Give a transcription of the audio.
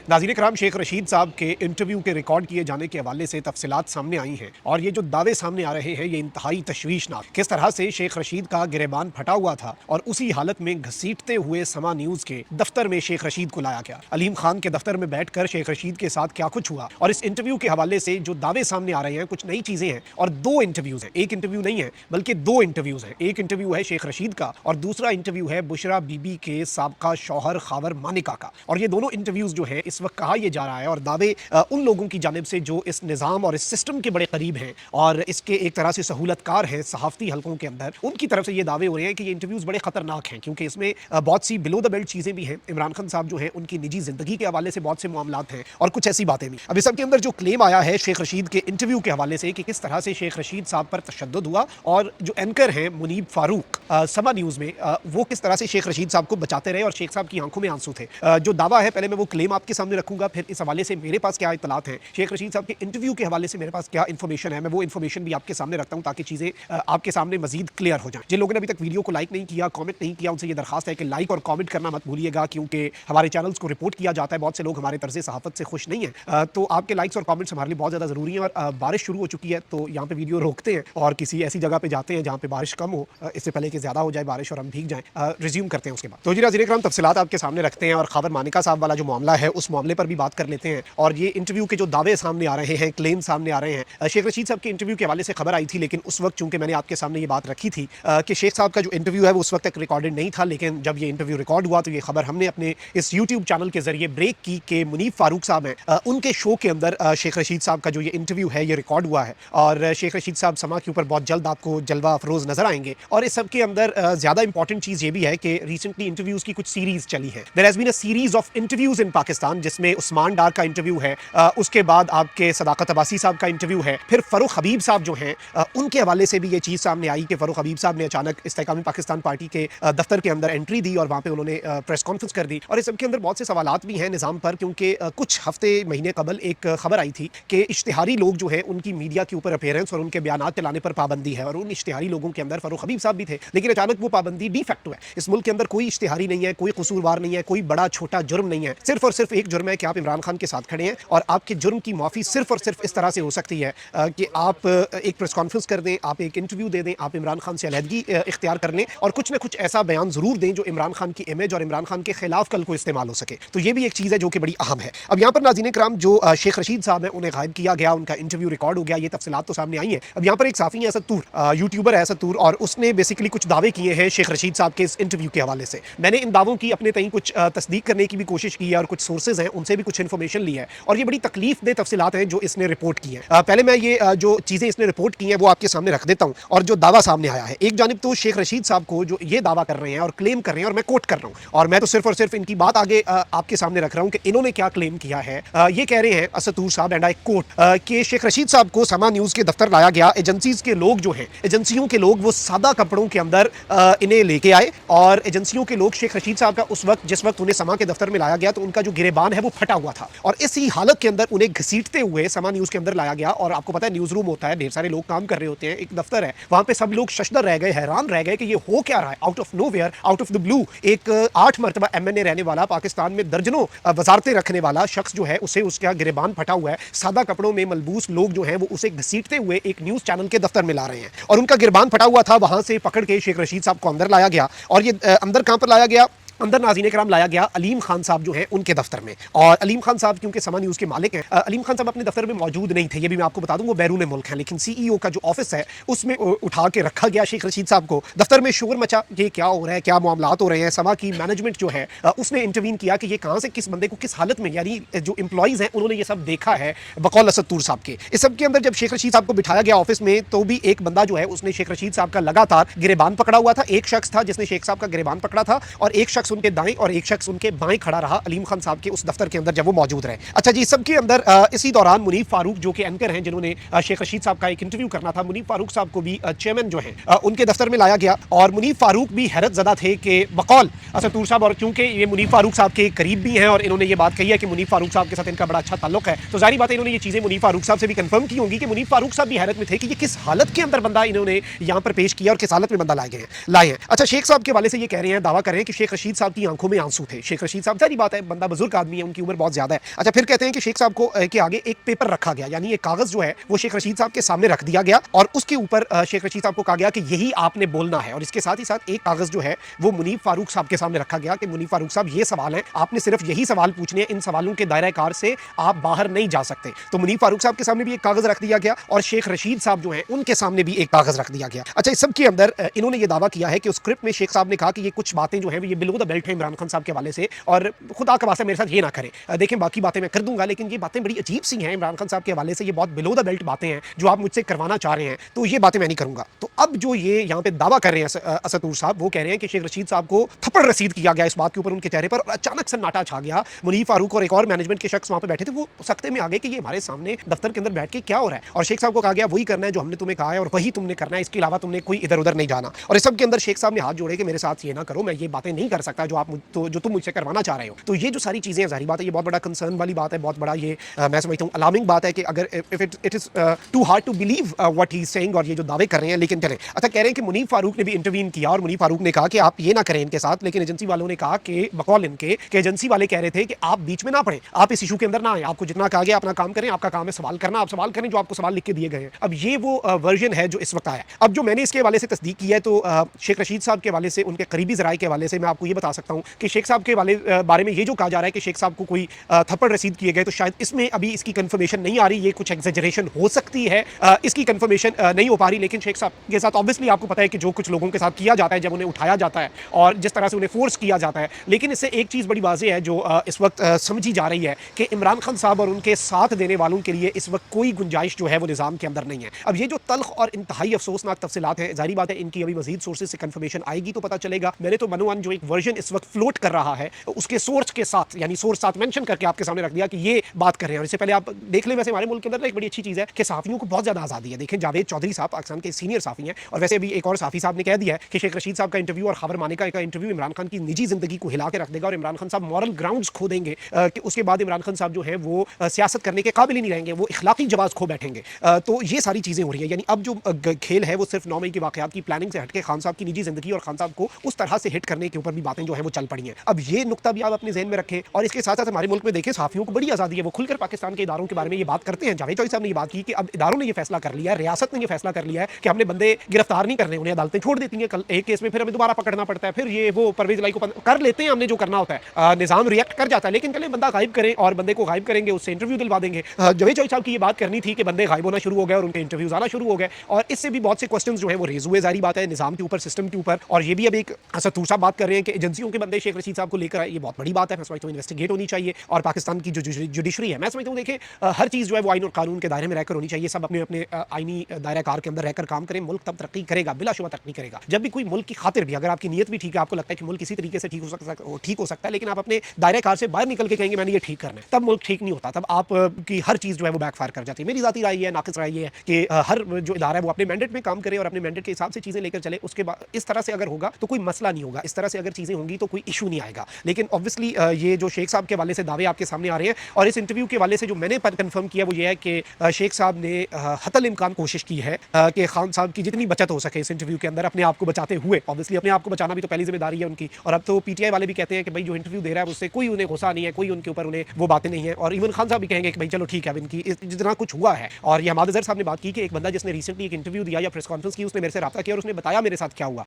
नाज़रीन कराम, शेख रशीद साहब के इंटरव्यू के रिकॉर्ड किए जाने के हवाले से तफसीलात सामने आई हैं और ये जो दावे सामने आ रहे हैं ये इंतहाई तशवीशनाक। किस तरह से शेख रशीद का गिरेबान फटा हुआ था और उसी हालत में घसीटते हुए समा न्यूज़ के दफ्तर में शेख रशीद को लाया गया। अलीम खान के दफ्तर में बैठकर शेख रशीद के साथ क्या कुछ हुआ और इस इंटरव्यू के हवाले से जो दावे सामने आ रहे हैं, कुछ नई चीज़ें हैं और दो इंटरव्यूज़ हैं। एक इंटरव्यू नहीं है बल्कि दो इंटरव्यूज़ हैं। एक इंटरव्यू है शेख रशीद का और दूसरा इंटरव्यू है बुशरा बीबी के साबका शौहर खावर मानिका का। और ये दोनों इंटरव्यूज़ जो है इस वक्त कहा यह जा रहा है और दावे उन लोगों की जानिब से जो इस निज़ाम और इस सिस्टम के बड़े करीब हैं और इसके एक तरह से सहूलतकार हैं सहाफ़ती हलकों के अंदर, उनकी तरफ से ये दावे हो रहे हैं कि ये इंटरव्यूज़ बड़े ख़तरनाक हैं क्योंकि इसमें बहुत सी बिलो द बेल्ट चीज़ें भी हैं। इमरान खान साहब जो हैं उनकी निजी ज़िंदगी के हवाले से बहुत से मामलात हैं और कुछ ऐसी बातें भी। अब इस सब के अंदर जो क्लेम आया है शेख रशीद के इंटरव्यू के हवाले से कि किस तरह से शेख रशीद साहब पर तशद्दुद हुआ और जो एंकर हैं मुनीब फारूक समा न्यूज़ में, वो किस तरह से शेख रशीद साहब को बचाते रहे और शेख साहब की आंखों में आंसू थे। जो दावा है, पहले मैं वो क्लेम आपके सामने रखूंगा, फिर इस हवाले से मेरे पास क्या इत्तलात हैं, शेख रशीद साहब के इंटरव्यू के हवाले से मेरे पास क्या इन्फॉर्मेशन है, मैं वो इन्फॉर्मेशन भी आपके सामने रखता हूं ताकि चीज़ें आपके सामने मजीद क्लियर हो जाएं। जिन लोगों ने अभी तक वीडियो को लाइक नहीं किया, कमेंट नहीं किया, उनसे ये दरखास्त है कि लाइक और कमेंट करना मत भूलिएगा क्योंकि हमारे चैनल्स को रिपोर्ट किया जाता है। बहुत से लोग हमारे तर्ज़े सहाफ़त से खुश नहीं है, तो आपके लाइक्स और कमेंट्स हमारे लिए बहुत ज़्यादा ज़रूरी है। और बारिश शुरू हो चुकी है तो यहाँ पे वीडियो रोकते हैं और किसी ऐसी जगह पे जाते हैं जहाँ पे बारिश कम हो, इससे पहले कि ज़्यादा हो जाए बारिश और हम भीग जाएं। रिज्यूम करते हैं उसके बाद। तो जी नाज़रीन कराम, तफसीलात आपके सामने रखते हैं और खबर मानिका साहब वाला जो मामला है उस मामले पर भी बात कर लेते हैं। और ये इंटरव्यू के जो दावे सामने आ रहे हैं, क्लेम सामने आ रहे हैं, शेख रशीद साहब के इंटरव्यू के हवाले से खबर आई थी, लेकिन उस वक्त चूंकि मैंने आपके सामने ये बात रखी थी कि शेख साहब का जो इंटरव्यू है वो उस वक्त तक रिकॉर्डेड नहीं था, लेकिन जब ये इंटरव्यू रिकॉर्ड हुआ तो ये खबर हमने अपने इस यूट्यूब चैनल के जरिए ब्रेक की कि मुनीब फारूक साहब हैं, उनके शो के अंदर शेख रशीद साहब का जो ये इंटरव्यू है ये रिकॉर्ड हुआ है और शेख रशीद साहब समा के ऊपर बहुत जल्द आपको जलवा अफरोज नजर आएंगे। और इस सब के अंदर ज्यादा इंपॉर्टेंट चीज ये भी है कि रिसेंटली इंटरव्यूज की कुछ सीरीज चली है। There has been a series of interviews in Pakistan जिसमें उस्मान डार का इंटरव्यू है, उसके बाद आपके सदाकत अब्बासी साहब का इंटरव्यू है, फिर फरूख हबीब साहब जो हैं उनके हवाले से भी ये चीज़ सामने आई कि फरूख हबीब साहब ने अचानक इस्तेकाम पाकिस्तान पार्टी के दफ्तर के अंदर एंट्री दी और वहाँ पे उन्होंने प्रेस कॉन्फ्रेंस कर दी। और इस सबके अंदर बहुत से सवालात भी हैं निज़ाम पर क्योंकि कुछ हफ्ते महीने कबल एक खबर आई थी कि इश्तिहारी लोग जो है उनकी मीडिया के ऊपर अपीयरेंस और उनके बयान चलाने पर पाबंदी है और उन इश्तिहारी लोगों के अंदर फरूख हबीब साहब भी थे, लेकिन अचानक वो पाबंदी डी फैक्टो है। इस मुल्क के अंदर कोई इश्तिहारी नहीं है, कोई कसूरवार नहीं है, कोई बड़ा छोटा जुर्म नहीं है, सिर्फ और सिर्फ एक जुर्म है कि आप इमरान खान के साथ खड़े हैं और आपके जुर्म की माफ़ी सिर्फ और सिर्फ इस तरह से हो सकती है कि आप एक प्रेस कॉन्फ्रेंस कर दें, आप एक इंटरव्यू दे दें, आप इमरान खान से अलहदगी इख्तियार कर लें और कुछ ना कुछ ऐसा बयान ज़रूर दें जो इमरान खान की इमेज और इमरान खान के खिलाफ कल को इस्तेमाल हो सके। तो ये भी एक चीज़ है जो कि बड़ी अहम है। अब यहाँ पर नाज़रीन कराम, जो शेख रशीद साहब हैं उन्हें गायब किया गया, उनका इंटरव्यू रिकॉर्ड हो गया, ये तफसीलात तो सामने आई है। अब यहाँ पर एक साफ़ी है असद तूर, यूट्यूबर है असद तूर, और उसने बेसिकली कुछ दावे किए हैं शेख रशीद साहब के इस इंटरव्यू के हवाले से। मैंने इन दावों की अपने तई कुछ तस्दीक करने की भी कोशिश की है और कुछ सोर्सेज हैं उनसे भी कुछ इन्फॉर्मेशन ली है और ये बड़ी तकलीफ दे तफसीलात हैं जो इसने रिपोर्ट की है। पहले मैं ये जो चीज़ें इसने रिपोर्ट की हैं वो आपके सामने रख देता हूँ और जो दावा सामने आया है। एक जानिब तो शेख रशीद साहब को जो ये दावा कर रहे हैं और क्लेम कर रहे हैं और मैं कोट कर रहा हूँ और मैं तो सिर्फ और सिर्फ इनकी बात आगे आपके सामने रख रहा हूँ कि इन्होंने क्या क्लेम किया है। ये कह रहे हैं असद तूर साहब, एंड आई कोट, कि शेख रशीद साहब को समा न्यूज़ के दफ्तर लाया गया, एजेंसीज के लोग जो हैं, एजेंसियों के लोग वो सादा कपड़ों के अंदर इन्हें लेके आए और एजेंसियों के लोग शेख रशीद साहब का उस वक्त जिस वक्त उन्हें समा के दफ्तर में लाया गया तो उनका जो गिरेबान है वो फटा हुआ था और इसी हालत के अंदर उन्हें घसीटते हुए समा न्यूज़ के अंदर लाया गया। और आपको पता है न्यूज़ रूम होता है, ढेर सारे लोग काम कर रहे होते हैं, एक दफ्तर है, वहां पे सब लोग शशदर रह गए, हैरान रह गए कि ये हो क्या रहा है। Out of nowhere, out of the blue, एक 8 मरतबा MNA रहने वाला, पाकिस्तान में दर्जनों वजारतें रखने वाला शख्स जो है उसे उसका गिरेबान फटा हुआ है, सादा कपड़ों में मलबूस लोग जो हैं वो उसे घसीटते हुए एक न्यूज़ चैनल के दफ्तर में ला रहे हैं और उनका गिरबान फटा हुआ था। वहां से पकड़ के शेख रशीद साहब को अंदर लाया गया और ये अंदर कहां पर लाया गया, अंदर नाज़रीन कराम लाया गया अलीम खान साहब जो हैं उनके दफ्तर में। और अलीम खान साहब क्योंकि समा न्यूज़ के मालिक हैं, अलीम खान साहब अपने दफ्तर में मौजूद नहीं थे, ये भी मैं आपको बता दूं, वो बैरून मुल्क हैं, लेकिन CEO का जो ऑफिस है उसमें उठा के रखा गया शेख रशीद साहब को। दफ्तर में शोर मचा, ये क्या हो रहा है, क्या मामलात हो रहे हैं। समा की मैनेजमेंट जो है उसने इंटरवीन किया कि ये कहाँ से किस बंदे को किस हालत में, यानी जो इंप्लॉइज हैं उन्होंने ये सब देखा है बकौल असद तूर साहब के। इस सब के अंदर जब शेख रशीद साहब को बिठाया गया ऑफिस में तो भी एक बंदा जो है उसने शेख रशीद साहब का लगातार गिरेबान पकड़ा हुआ था। एक शख्स था जिसने शेख साहब का गिरेबान पकड़ा था और एक शख्स उनके दाएं और एक शख्स उनके बाएं खड़ा रहा अलीम खान साहब के उस दफ्तर के अंदर जब वो मौजूद रहे। अच्छा जी, सबके अंदर इसी दौरान मुनीब फारूक जो कि एंकर हैं जिन्होंने शेख रशीद साहब का एक इंटरव्यू करना था, मुनीब फारूक साहब को भी चेयरमैन जो है उनके दफ्तर में लाया गया और मुनीब फारूक भी हैरत ज़दा थे कि बकौल असद तूर साहब, और क्योंकि ये मुनीब फारूक साहब के करीब भी हैं और इन्होंने ये बात कही है कि मुनीब फारूक साहब के साथ इनका बड़ा अच्छा ताल्लुक है, तो जाहिर बात है इन्होंने ये चीज़ें मुनीब फारूक साहब से भी कंफर्म की होंगी कि मुनीब फारूक साहब भी हैरत में थे कि ये किस हालत के अंदर बंदा इन्होंने यहाँ पर पेश किया और किस हालत में बंदा लाए हैं। अच्छा, शेख साहब के वाले से ये कह रहे हैं, दावा कर रहे हैं कि शेख रशीद साहब की आंखों में आंसू थे। शेख रशीद साहब, जारी बात है, बंदा बुजुर्ग आदमी है, उनकी उम्र बहुत ज्यादा है। अच्छा, फिर कहते हैं कि शेख साहब को के आगे एक पेपर रखा गया, यानी एक कागज जो है वो शेख रशीद साहब के सामने रख दिया गया और उसके ऊपर शेख रशीद साहब को कहा गया कि यही आपने बोलना है। और इसके साथ ही साथ एक कागज जो है वो मुनीफ फारूक साहब के सामने रखा गया कि मुनीफ फारूक साहब, ये सवाल है, आपने सिर्फ यही सवाल पूछने हैं, इन सवालों के दायरा कार से आप बाहर नहीं जा सकते। तो मुनीफ फारूक साहब के सामने भी एक कागज रख दिया गया और शेख रशीद साहब जो है उनके सामने भी एक कागज रख दिया गया। अच्छा, इस सब के अंदर इन्होंने ये दावा किया है कि उस स्क्रिप्ट में शेख साहब ने कहा कि ये कुछ बातें जो है ये बिलो द बेल्ट है इमरान खान साहब के हवाले से, और खुदा का वास्ता मेरे साथ ये ना करें। देखें, बाकी बातें मैं कर दूंगा, लेकिन ये बातें बड़ी अजीब सी हैं इमरान खान साहब के हवाले से, ये बहुत बिलो द बेल्ट बातें हैं जो आप मुझसे करवाना चाह रहे हैं, तो ये बातें मैं नहीं करूंगा। तो अब जो ये यहाँ पे दावा कर रहे हैं असदुर साहब, वो कह रहे हैं कि शेख रशीद साहब को थप्पड़ रसीद किया गया इस बात के ऊपर उनके चेहरे पर, और अचानक सन्नाटा छा गया। मुनीफ फारूक और एक और मैनेजमेंट के शख्स वहां पे बैठे थे, वो सकते में आ गए कि ये हमारे सामने दफ्तर के अंदर बैठ के क्या हो रहा है, और शेख साहब को कहा गया वही करना है जो हमने तुम्हें कहा है और वही तुमने करना है, इसके अलावा तुमने कोई इधर उधर नहीं जाना। और इस सब के अंदर शेख साहब ने हाथ जोड़े कि मेरे साथ ये ना करो, मैं ये बातें नहीं कर सकता जो आप जो तुम मुझसे करवाना चाह रहे हो। तो ये जो सारी चीजें जाहिर बात है ये बहुत बड़ा कंसर्न वाली बात है, बहुत बड़ा ये मैं समझता हूँ अलार्मिंग बात है कि अगर if it is too hard to believe what he is saying, और ये जो दावे कर रहे हैं। लेकिन चलें, अच्छा, कह रहे हैं कि मुनीफ फारूक ने भी इंटरवीन किया और मुनीफ फारूक ने कहा कि आप ये ना करें इनके साथ, लेकिन एजेंसी वालों ने कहा कि बकौल इनके कि एजेंसी वाले कह रहे थे कि आप बीच में ना पड़े, आप इस इशू के अंदर ना आए, आपको जितना कहा गया अपना काम करें, आपका काम है सवाल करना, आप सवाल करें जो आपको सवाल लिख के दिए गए हैं। अब ये वो वर्जन है जो इस वक्त आया। अब जो मैंने इसके हवाले से तस्दीक की है, तो शेख रशीद साहब के हवाले से, उनके करीबी जराये के हवाले से मैं आपको ये बता सकता हूँ कि शेख साहब के बारे में ये जो कहा जा रहा है कि शेख साहब को कोई थप्पड़ रसीद किए गए, तो शायद इसमें अभी इसकी कंफर्मेशन नहीं आ रही, ये कुछ एग्जेजरेशन हो सकती है, इसकी कंफर्मेशन नहीं हो पा रही। लेकिन शेख साहब के साथ ऑब्वियसली आपको पता है कि जो कुछ लोगों के साथ किया जाता है जब उन्हें उठाया जाता है और जिस तरह से उन्हें फोर्स किया जाता है, लेकिन इससे एक चीज़ बड़ी वाज़ेह है जो इस वक्त समझी जा रही है कि इमरान खान साहब और उनके साथ देने वालों के लिए इस वक्त कोई गुंजाइश जो है वो निज़ाम के अंदर नहीं है। अब ये जो तल्ख और इंतहाई अफसोसनाक तफसीलात हैं, जाहिर बात है इनकी अभी मजीद सोर्सेज से कंफर्मेशन आएगी तो पता चलेगा। मैंने तो मनोवन जो एक वर्जन इस वक्त फ्लोट कर रहा है उसके सोर्स के साथ, यानी सोर्स साथ मेंशन करके आपके सामने रख दिया कि ये बात कर रहे हैं। और इससे पहले आप देख लें, वैसे हमारे मुल्क के अंदर एक बड़ी अच्छी चीज़ है कि साफियों को बहुत ज़्यादा आज़ादी है। देखें, जावेद चौधरी साहब पाकिस्तान के सीनियर साफी हैं, और वैसे अभी एक और साफी साहब ने कह दिया है कि शेख रशीद साहब का इंटरव्यू और खबर मानिका का इंटरव्यू इमरान खान की निजी जिंदगी को हिला के रख देगा और इमरान खान साहब मॉरल ग्राउंड्स खो देंगे कि उसके बाद इमरान खान साहब जो है वो सियासत करने के काबिल ही नहीं रहेंगे, वो इखलाकी जवाब खो बैठेंगे। तो ये सारी चीज़ें हो रही है, यानी अब जो खेल है वो सिर्फ 9 मई के वाक़यात की प्लानिंग से हटके खान साहब की निजी जिंदगी और खान साहब को उस तरह से हिट करने के ऊपर भी बातें जो है वो चल पड़ी हैं। अब ये नुकता भी आप अपने ज़हन में रखें, और इसके साथ साथ हमारे मुल्क में देखें सहाफ़ियों को बड़ी आज़ादी है, वो खुलकर पाकिस्तान के इदारों के बारे में ये बात करते हैं। जावेद चौधरी साहब ने ये बात की कि अब इदारों ने ये फैसला कर लिया है, रियासत ने ये फैसला कर लिया है कि हमने बंदे गिरफ्तार नहीं करने, उन्हें अदालतें छोड़ देती हैं, कल एक केस में फिर हमें दोबारा पकड़ना पड़ता है, फिर ये वो परवेज लाई को कर लेते हैं, हमने जो करना होता है, निज़ाम रिएक्ट कर जाता है। लेकिन चले बंदा गायब करें और बंदे को गायब करेंगे, उससे इंटरव्यू दिलवा देंगे। जावेद चौधरी साहब की ये बात करनी थी कि बंदे गायब होना शुरू हो गए और उनके इंटरव्यूज आना शुरू हो गए, और इससे भी बहुत से क्वेश्चन जो है वो रेज हुए, जारी बात है, निज़ाम के ऊपर, सिस्टम के ऊपर। और ये भी अब एक असदुर साहब बात कर रहे हैं कि एजेंसियों के बंदे शेख रशीद साहब को लेकर आए, ये बहुत बड़ी बात है। मैं समझता हूँ इन्वेस्टिगेट होनी चाहिए, और पाकिस्तान की जो जुडिशरी है, मैं समझता हूँ देखें हर चीज़ जो है वो आइन और कानून के दायरे में रहकर होनी चाहिए। सब अपने अपने आइनी दायरा कार के अंदर रहकर काम करें, मुल्क तब तरक्की करेगा, बिलाशुबा तरक्की करेगा। जब भी कोई मुल्क की खातिर भी, अगर आपकी नीयत भी ठीक है, आपको लगता है कि मुल्क किसी तरीके से ठीक हो सकता है, लेकिन आप अपने दायरे कार से बाहर निकल के कहेंगे मैंने ये ठीक करना है, तब मुल्क ठीक नहीं होता, तब आप की हर चीज़ जो है वो बैकफायर कर जाती है। मेरी ज़ाती राय है, नाक़िस राय ये है कि हर जो इदारा है वो अपने मैंडेट में काम करे और अपने मैंडेट के हिसाब से चीज़ें लेकर चले। उसके बाद इस तरह से अगर होगा तो कोई मसला नहीं होगा, इस तरह से अगर चीज़ें होंगी तो कोई इशू नहीं आएगा। लेकिन ऑब्वियसली ये जो शेख साहब के हवाले से दावे आपके सामने आ रहे हैं, और इस इंटरव्यू के हवाले से जो मैंने कंफर्म किया वो ये है कि शेख साहब ने हतल इम्कान कोशिश की है कि खान साहब की जितनी बचत हो सके इस इंटरव्यू के अंदर, अपने आप को बचाते हुए। ऑब्वियसली अपने आप को बचाना भी तो पहली जिम्मेदारी है उनकी, और अब तो पीटीआई वाले भी कहते हैं कि भाई जो इंटरव्यू दे रहा है उससे कोई उन्हें गुस्सा नहीं है, कोई उनके ऊपर उन्हें वो बातें नहीं है। और इमरान खान साहब भी कहेंगे कि भाई चलो ठीक है, अब इनकी जितना कुछ हुआ है। और ये हमाद अजहर साहब ने बात की कि एक बंदा जिसने रिसेंटली एक इंटरव्यू दिया या प्रेस कॉन्फ्रेंस की, उसने मेरे से रब्ता किया और उसने बताया मेरे साथ क्या हुआ।